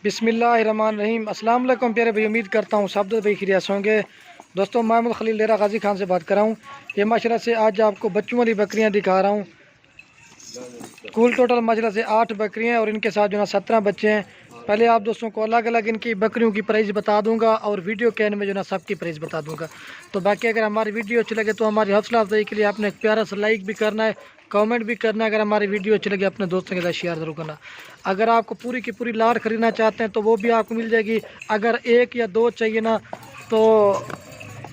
बिस्मिल्लाहिर्रहमानिर्रहीम। अस्सलाम वालेकुम प्यारे भाई, उम्मीद करता हूँ सब भाई खैरियत से होंगे। दोस्तों, मोहम्मद खलील डेरा गाजी खान से बात कर रहा हूँ। ये माशाल्लाह से आज आपको बच्चों वाली बकरियाँ दिखा रहा हूँ। कुल टोटल माशाल्लाह से 8 बकरियाँ हैं और इनके साथ जो है 17 बच्चे हैं। पहले आप दोस्तों को अलग अलग इनकी बकरियों की प्राइस बता दूंगा और वीडियो के एंड में जो ना सबकी प्राइस बता दूंगा। तो बाकी अगर हमारी वीडियो अच्छी लगे तो हमारी हौसला अफजाई के लिए आपने एक प्यारा सा लाइक भी करना है, कमेंट भी करना है। अगर हमारी वीडियो अच्छी लगे अपने दोस्तों के साथ शेयर जरूर करना। अगर आपको पूरी की पूरी लाट खरीदना चाहते हैं तो वो भी आपको मिल जाएगी। अगर 1 या 2 चाहिए ना तो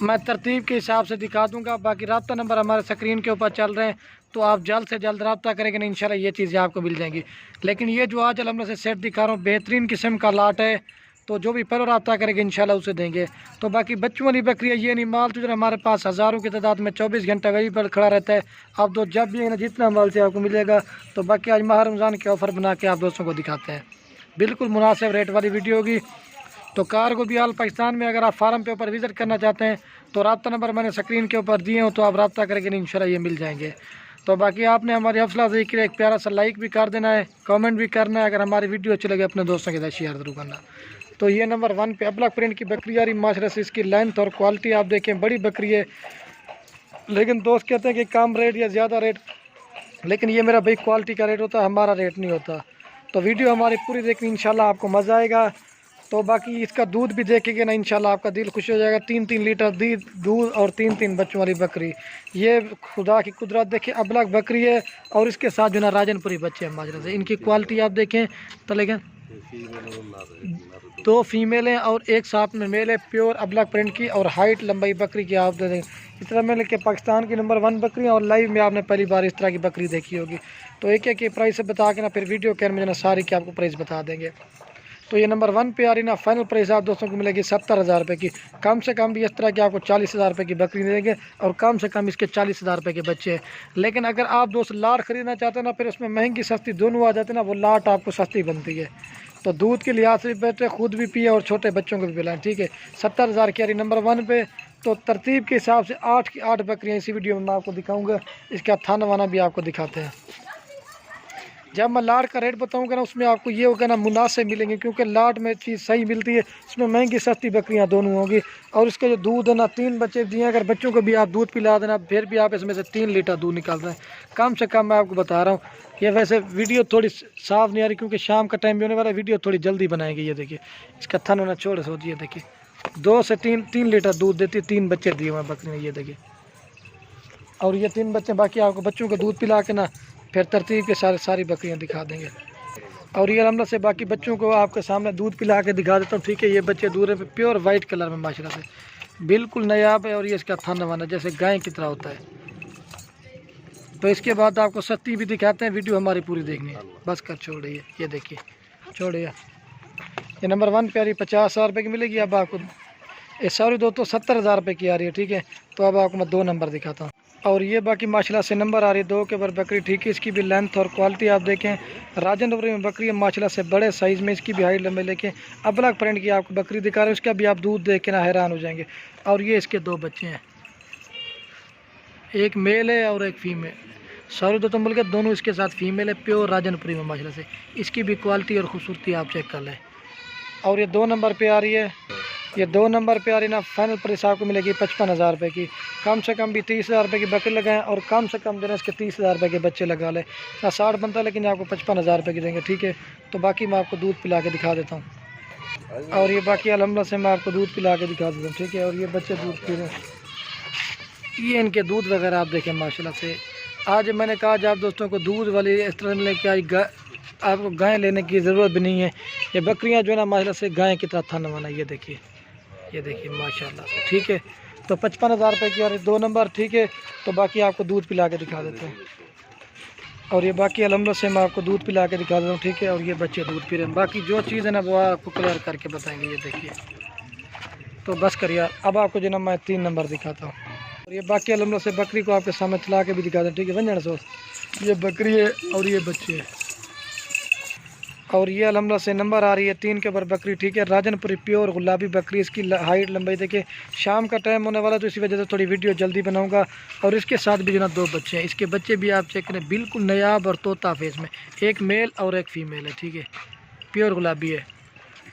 मैं तरतीब के हिसाब से दिखा दूंगा। बाकी रब्ता नंबर हमारे स्क्रीन के ऊपर चल रहे हैं, तो आप जल्द से जल्द रब्ता करेंगे ना, इंशाल्लाह ये चीज़ें आपको मिल जाएंगी। लेकिन ये जो आज अलहमद से सेट दिखा रहा हूँ बेहतरीन किस्म का लाट है, तो जो भी पहले रब्ता करेंगे इंशाल्लाह उसे देंगे। तो बाकी बच्चों वाली बकरी है, ये नहीं माल तो हमारे पास हज़ारों की तादाद में 24 घंटा वहीं पर खड़ा रहता है। अब तो जब भी जितना माल से आपको मिलेगा। तो बाकी आज माह रमज़ान के ऑफ़र बना के आप दोस्तों को दिखाते हैं, बिल्कुल मुनासिब रेट वाली वीडियो होगी। तो कार को भी आल पाकिस्तान में अगर आप फार्म पे ऊपर विज़िट करना चाहते हैं तो रब्ता नंबर मैंने स्क्रीन के ऊपर दिए हो, तो आप रब्ता करेंगे नहीं इंशाल्लाह ये मिल जाएंगे। तो बाकी आपने हमारी हौसला अफजाई के लिए एक प्यारा सा लाइक भी कर देना है, कमेंट भी करना है। अगर हमारी वीडियो अच्छी लगे अपने दोस्तों के साथ शेयर जरूर करना। तो ये नंबर 1 पे अबलग प्रिंट की बकरी आ रही माशाल्लाह से। इसकी लेंथ और क्वालिटी आप देखें, बड़ी बकरी है। लेकिन दोस्त कहते हैं कि कम रेट या ज़्यादा रेट, लेकिन ये मेरा भाई क्वालिटी का रेट होता है, हमारा रेट नहीं होता। तो वीडियो हमारी पूरी देखनी, इंशाल्लाह आपको मज़ा आएगा। तो बाकी इसका दूध भी देखेंगे ना, इंशाल्लाह आपका दिल खुश हो जाएगा। 3-3 लीटर दूध और 3-3 बच्चों वाली बकरी। ये खुदा की कुदरत देखिए, अबलग बकरी है और इसके साथ जो ना राजनपुरी बच्चे हैं माशाल्लाह से। इनकी क्वालिटी आप देखें तो, लेकिन 2 फीमेल हैं और एक साथ में मेल है, प्योर अबलग प्रिंट की और हाइट लंबाई बकरी की आप दे दें। इस तरह में लेके पाकिस्तान की नंबर 1 बकरी और लाइव में आपने पहली बार इस तरह की बकरी देखी होगी। तो एक एक की प्राइस बता के ना फिर वीडियो के में ना सारी की आपको प्राइस बता देंगे। तो ये नंबर 1 पे आ रही ना, फाइनल प्राइस आप दोस्तों को मिलेगी 70,000 रुपये की। कम से कम भी इस तरह की आपको 40,000 रुपये की बकरी देंगे और कम से कम इसके 40,000 रुपये के बच्चे हैं। लेकिन अगर आप दोस्त लाट खरीदना चाहते हैं ना, फिर उसमें महंगी सस्ती दोनों आ जाते हैं ना, वो लाट आपको सस्ती बनती है। तो दूध के लिहाज से भी बेहतर, खुद भी पिए और छोटे बच्चों को भी पिलाएं, ठीक है। 70,000 की आ रही नंबर 1 पे। तो तरतीब के हिसाब से 8 की 8 बकरियाँ इसी वीडियो में मैं आपको दिखाऊँगा। इसका थाना वाना भी आपको दिखाते हैं। जब मैं लाट का रेट बताऊंगा ना, उसमें आपको ये होगा ना मुनासिब मिलेंगे, क्योंकि लाट में चीज़ सही मिलती है। इसमें महंगी सस्ती बकरियां दोनों होंगी। और इसका जो दूध है ना, 3 बच्चे दिए, अगर बच्चों को भी आप दूध पिला देना फिर भी आप इसमें से 3 लीटर दूध निकाल रहे हैं कम से कम। मैं आपको बता रहा हूँ। ये वैसे वीडियो थोड़ी साफ़ नहीं आ रही क्योंकि शाम का टाइम भी होने वाला है, वीडियो थोड़ी जल्दी बनाएंगे। ये देखिए इसका थन होना छोड़ सोचिए, देखिए 2 से 3 लीटर दूध देती है। 3 बच्चे दिए हुए हैं बकरी ने, ये देखिए। और ये 3 बच्चे, बाकी आपको बच्चों को दूध पिला के ना फिर तरतीब के सारी बकरियां दिखा देंगे। और ये अलहमद से बाकी बच्चों को आपके सामने दूध पिला के दिखा देता हूँ, ठीक है। ये बच्चे दूर पे प्योर वाइट कलर में माशाल्लाह से बिल्कुल नायाब है। और ये इसका थन वाना जैसे गाय की तरह होता है। तो इसके बाद आपको सस्ती भी दिखाते हैं, वीडियो हमारी पूरी देखनी है। बस कर छोड़िए, ये देखिए छोड़िए। ये नंबर 1 पे आ रही 50,000 रुपये की मिलेगी। अब आपको ये सॉरी दोस्तों 70,000 रुपये की आ रही है, ठीक है। तो अब आपको मैं 2 नंबर दिखाता हूँ। और ये बाकी माशाल्लाह से नंबर आ रही है 2 के ऊपर बकरी, ठीक है। इसकी भी लेंथ और क्वालिटी आप देखें, राजनपुरी में बकरी है माशाल्लाह से, बड़े साइज़ में। इसकी भी हाइट लंबे लेके अबलग प्रिंट की आपको बकरी दिखा रहे हैं। उसका भी आप दूध देख के ना हैरान हो जाएंगे। और ये इसके 2 बच्चे हैं, एक मेल है और एक फीमेल। सॉरी दोस्तों बोल के दोनों इसके साथ फीमेल है, प्योर राजनपुरी में माशाल्लाह से। इसकी भी क्वालिटी और खूबसूरती आप चेक कर लें। और ये 2 नंबर पे आ रही है। ये 2 नंबर पे आ रही ना, फाइनल प्राइस आपको मिलेगी 55,000 रुपये की। कम से कम भी 30,000 रुपये की बकरी लगाएं और कम से कम देना इसके 30,000 रुपये के बच्चे लगा लें ना। 60 बनता है लेकिन आपको 55,000 रुपये की देंगे, ठीक है। तो बाकी मैं आपको दूध पिला के दिखा देता हूँ। और ये बाकी अलहमदुलिल्लाह से मैं आपको दूध पिला के दिखा देता हूँ, ठीक है। और ये बच्चे दूध पी रहे हैं, ये इनके दूध वगैरह आप देखें माशाल्लाह से। आज मैंने कहा जब दोस्तों को दूध वाली इस तरह लेके आज आपको गाय लेने की ज़रूरत भी नहीं है। ये बकरियां जो है ना माशाल्लाह से गाय की तरह थन वाना, ये देखिए माशाल्लाह से, ठीक है। तो 55,000 रुपये की आ रही 2 नंबर, ठीक है। तो बाकी आपको दूध पिला के दिखा देते हैं। और ये बाकी अलहमदुलिल्लाह से मैं आपको दूध पिला के दिखा देता हूँ, ठीक है। और ये बच्चे दूध पी रहे हैं। बाकी जो चीज़ है ना वो आपको क्लियर करके बताएंगे, ये देखिए। तो बस करिए, अब आपको जो ना मैं 3 नंबर दिखाता हूँ। और ये बाकी अलहमदुलिल्लाह से बकरी को आपके सामने चला के भी दिखा दें, ठीक है। वंजन सोच, ये बकरी है और ये बच्चे हैं। और ये अलहमदुलिल्लाह से नंबर आ रही है 3 के ऊपर बकरी, ठीक है। राजनपुरी प्योर गुलाबी बकरी। इसकी हाइट लंबाई देखिए, शाम का टाइम होने वाला तो इसी वजह से थोड़ी वीडियो जल्दी बनाऊंगा। और इसके साथ भी जो ना 2 बच्चे हैं। इसके बच्चे भी आप चेक करें, बिल्कुल नायाब और तोता फेस में, एक मेल और एक फीमेल है, ठीक है। प्योर गुलाबी है।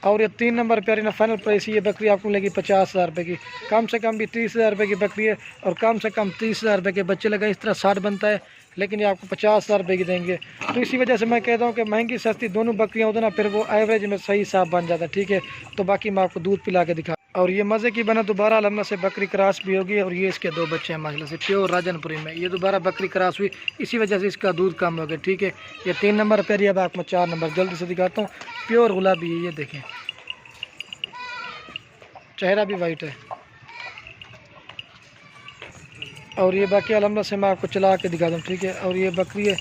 और ये 3 नंबर प्यारी ना फाइनल प्राइस ये बकरी आपको मिलेगी 50,000 रुपये की। कम से कम भी 30,000 रुपये की बकरी है और कम से कम 30,000 रुपये के बच्चे लगाए। इस तरह 60 बनता है, लेकिन ये आपको 50,000 रुपये की देंगे। तो इसी वजह से मैं कहता हूँ कि महंगी सस्ती दोनों बकरियाँ होती ना, फिर वो एवरेज में सही हिसाब बन जाता है। ठीक है, तो बाकी मैं आपको दूध पिला के दिखा। और ये मज़े की बना दोबारा अलहमद से बकरी क्रॉस भी होगी। और ये इसके 2 बच्चे हैं माशाल्लाह से प्योर राजनपुरी में। ये दोबारा बकरी क्रॉस हुई, इसी वजह से इसका दूध कम हो गया। ठीक है, ये 3 नंबर प्यारी। अब आपको 4 नंबर जल्दी से दिखाता हूँ। प्योर गुलाबी है, ये देखें, चेहरा भी वाइट है। और ये बाकी अलहमद से मैं आपको चला के दिखा दूँ। ठीक है, और ये बकरी है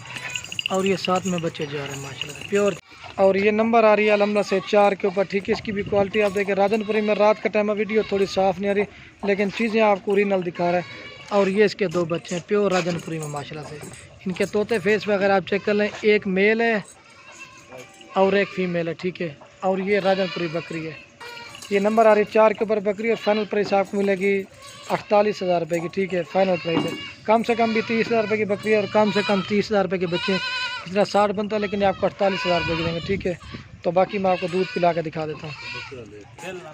और ये साथ में बच्चे जा रहे हैं माशाल्लाह प्योर। और ये नंबर आ रही है अलहमद से 4 के ऊपर। ठीक है, इसकी भी क्वालिटी आप देखें। राजनपुरी में रात का टाइम है, वीडियो थोड़ी साफ़ नहीं आ रही, लेकिन चीज़ें आपको ओरिजिनल दिखा रहा है। और ये इसके 2 बच्चे हैं प्योर राजनपुरी में माशाल्लाह से। इनके तोते फेस वगैरह आप चेक कर लें, एक मेल है और एक फीमेल है। ठीक है, और ये राजनपुरी बकरी है। ये नंबर आ रही है 4 के ऊपर बकरी और फाइनल प्राइस आपको मिलेगी 48,000 रुपये की। ठीक है, फाइनल प्राइस है। कम से कम भी 30,000 रुपये की बकरी है और कम से कम 30,000 रुपये के बच्चे। इस तरह 60 बनता है, लेकिन आपको 48,000 रुपये की देंगे। ठीक है, तो बाकी मैं आपको दूध पिला के दिखा देता हूँ।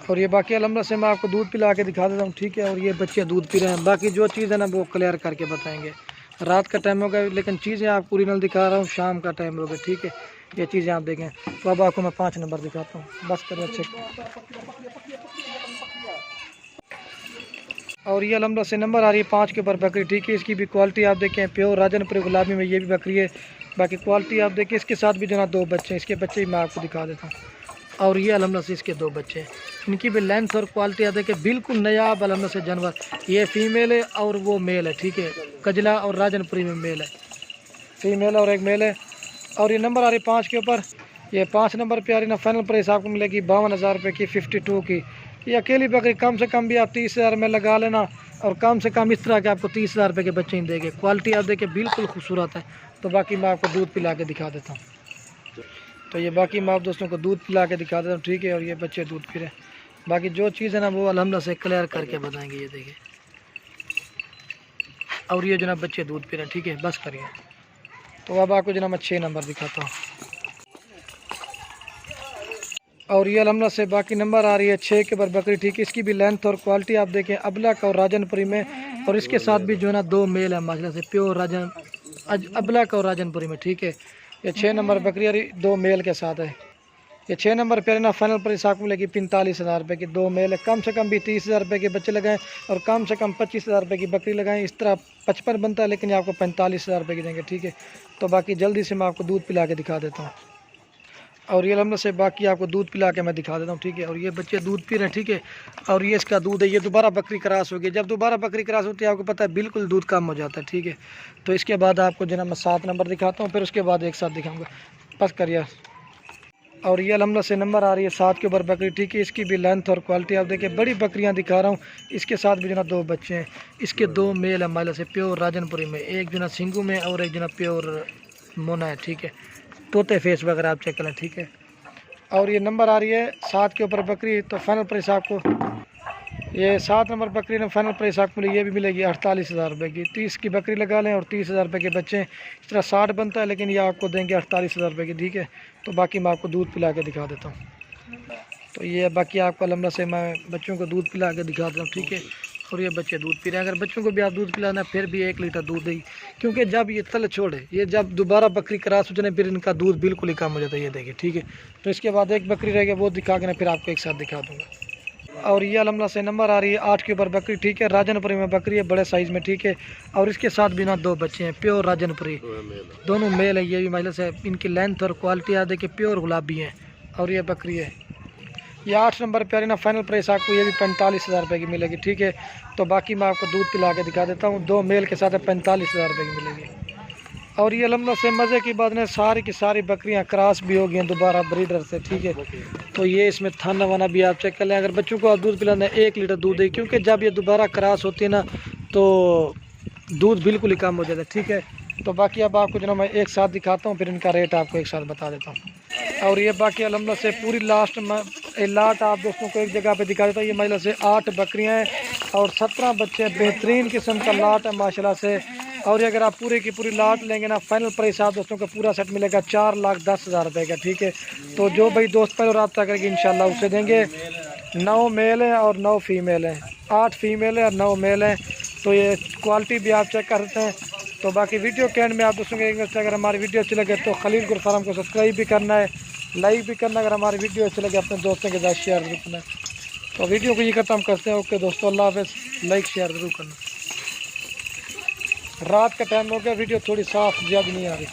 और ये बाकी अलहमद से मैं आपको दूध पिला के दिखा देता हूँ। ठीक है, और ये बच्चे दूध पी रहे हैं। बाकी जो चीज़ है ना वो क्लियर करके बताएँगे। रात का टाइम हो गया, लेकिन चीज़ें आपको ओरिजिनल दिखा रहा हूँ। शाम का टाइम हो गया। ठीक है, ये चीज़ें आप देखें। तो अब आपको मैं 5 नंबर दिखाता हूँ, बस करें अच्छे। और ये अलहमद से नंबर आ रही है 5 के ऊपर बकरी। ठीक है, इसकी भी क्वालिटी आप देखें, प्योर राजनपुरी गुलाबी में ये भी बकरी है। बाकी क्वालिटी आप देखें। इसके साथ भी जो ना 2 बच्चे हैं, इसके बच्चे भी मैं आपको दिखा देता हूँ। और ये अलहमद से इसके 2 बच्चे हैं। इनकी भी लेंथ और क्वालिटी आप देखें, बिल्कुल नयाब अलहमद से जानवर। ये फीमेल है और वो मेल है। ठीक है, कजला और राजनपुरी में मेल है, फीमेल और एक मेल है। और ये नंबर आ रही है 5 के ऊपर। ये 5 नंबर पे आ रही ना फाइनल प्राइस आपको मिलेगी 52,000 रुपये की, 52 की। ये अकेली बकरी कम से कम भी आप 30,000 में लगा लेना, और कम से कम इस तरह के आपको 30,000 रुपये के बच्चे ही देंगे। क्वालिटी आप देखें, बिल्कुल खूबसूरत है। तो बाकी मैं आपको दूध पिला के दिखा देता हूँ। तो ये बाकी मैं आप दोस्तों को दूध पिला के दिखा देता हूँ। ठीक है, और ये बच्चे दूध पी रहे हैं। बाकी जो चीज़ है ना वो अलहमद से क्लियर करके बताएँगे। ये देखिए, और ये जो ना बच्चे दूध पी रहे हैं। ठीक है, बस करिए। तो अब आपको जो ना मैं 6 नंबर दिखाता हूँ। और ये अलहमद से बाकी नंबर आ रही है 6 के ऊपर बकरी। ठीक है, इसकी भी लेंथ और क्वालिटी आप देखें, अबलक और राजनपुरी में। और इसके साथ भी जो है ना 2 मेल है माशाल्लाह से, प्योर अबलक और राजनपुरी में। ठीक है, ये 6 नंबर बकरी और 2 मेल के साथ है। ये 6 नंबर पे ना फाइनल प्राइस आपको मिलेगी 45,000 रुपये की। 2 मेल है। कम से कम भी 30,000 रुपये के बच्चे लगाएं और कम से कम 25,000 रुपये की बकरी लगाएं। इस तरह 55 बनता है, लेकिन आपको 45,000 रुपये की देंगे। ठीक है, तो बाकी जल्दी से मैं आपको दूध पिला के दिखा देता हूँ। और ये अलहमद से बाकी आपको दूध पिला के मैं दिखा देता हूँ। ठीक है, और ये बच्चे दूध पी रहे हैं। ठीक है, और ये इसका दूध है। ये दोबारा बकरी क्रॉस होगी। जब दोबारा बकरी क्रॉस होती है आपको पता है बिल्कुल दूध कम हो जाता है। ठीक है, तो इसके बाद आपको जो ना मैं 7 नंबर दिखाता हूँ, फिर उसके बाद एक साथ दिखाऊँगा। बस करिए। और ये अलहमद से नंबर आ रही है 7 के ऊपर बकरी। ठीक है, इसकी भी लेंथ और क्वालिटी आप देखिए, बड़ी बकरियां दिखा रहा हूँ। इसके साथ भी जो ना 2 बच्चे हैं। इसके 2 मेल है माला से, प्योर राजनपुरी में। एक जो ना सिंगू में और एक जो ना प्योर मोना है। ठीक है, तोते फेस वगैरह आप चेक करें। ठीक है, और ये नंबर आ रही है 7 के ऊपर बकरी। तो फाइनल प्राइस आपको ये 7 नंबर बकरी ने फाइनल प्राइस आपको ये भी मिलेगी 48,000 रुपये की। 30 की बकरी लगा लें और 30,000 रुपये के बच्चे। इस तरह 60 बनता है, लेकिन ये आपको देंगे 48,000 रुपये की। ठीक है, तो बाकी मैं आपको दूध पिला के दिखा देता हूँ। तो ये बाकी आपको अलहमद से मैं बच्चों को दूध पिला के दिखा देता हूँ। ठीक है, और ये बच्चे दूध पी रहे हैं। अगर बच्चों को भी आप दूध पिलाना फिर भी 1 लीटर दूध दें, क्योंकि जब ये तल छोड़े, ये जब दोबारा बकरी क्रॉस हो जाए फिर इनका दूध बिल्कुल ही कम हो जाता है। ये देखिए। ठीक है, तो इसके बाद एक बकरी रहेगी, वो दिखा के ना फिर आपको एक साथ दिखा दूँगा। और ये अलहमद से नंबर आ रही है 8 के ऊपर बकरी। ठीक है, राजनपुरी में बकरी है, बड़े साइज़ में। ठीक है, और इसके साथ भी ना 2 बच्चे हैं, प्योर राजनपुरी, दोनों मेल है। ये भी महिला से। इनकी लेंथ और क्वालिटी आ देखिए, प्योर गुलाबी है। और ये बकरी है, ये 8 नंबर प्यारी ना फाइनल प्राइस आपको ये भी 45,000 रुपये की मिलेगी। ठीक है, तो बाकी मैं आपको दूध पिला के दिखा देता हूँ। 2 मेल के साथ 45,000 रुपये की मिलेगी। और ये अलहमद से मज़े की बात है, सारी की सारी बकरियां क्रॉस भी हो गई हैं दोबारा ब्रीडर से। ठीक है, तो ये इसमें थाना वाना भी आप चेक कर लें। अगर बच्चों को आप दूध पिलाना है 1 लीटर दूध है, क्योंकि जब ये दोबारा क्रॉस होती है ना तो दूध बिल्कुल ही कम हो जाता है। ठीक है, तो बाकी अब आपको जो ना मैं एक साथ दिखाता हूँ, फिर इनका रेट आपको एक साथ बता देता हूँ। और ये बाकी अलहमद से पूरी लास्ट लाट आप दोस्तों को एक जगह पे दिखा देता हूँ। ये महिला से 8 बकरियाँ हैं और 17 बच्चे, बेहतरीन किस्म का लाट है माशाल्लाह से। और अगर आप पूरे की पूरी लाट लेंगे ना, फाइनल प्राइस आप दोस्तों का पूरा सेट मिलेगा 4,10,000 रुपये का। ठीक है, तो जो भाई दोस्त पहले रब्ता करेंगे इंशाल्लाह उससे देंगे। 9 मेल हैं और 9 फीमेल हैं, 8 फीमेल हैं और 9 मेल हैं। तो ये क्वालिटी भी आप चेक कर सकते हैं। तो बाकी वीडियो के एंड में आप दोस्तों के अगर हमारी वीडियो अच्छी लगे तो खलील गुल फार्म को सब्सक्राइब भी करना है, लाइक भी करना। अगर हमारी वीडियो अच्छी लगे अपने दोस्तों के साथ शेयर जरूर करना है। तो वीडियो को ये खत्म करते हैं। ओके दोस्तों, अल्लाह हाफ़िज़, लाइक शेयर ज़रूर करना। रात का टाइम हो गया, वीडियो थोड़ी साफ ज़्यादा नहीं आ रही।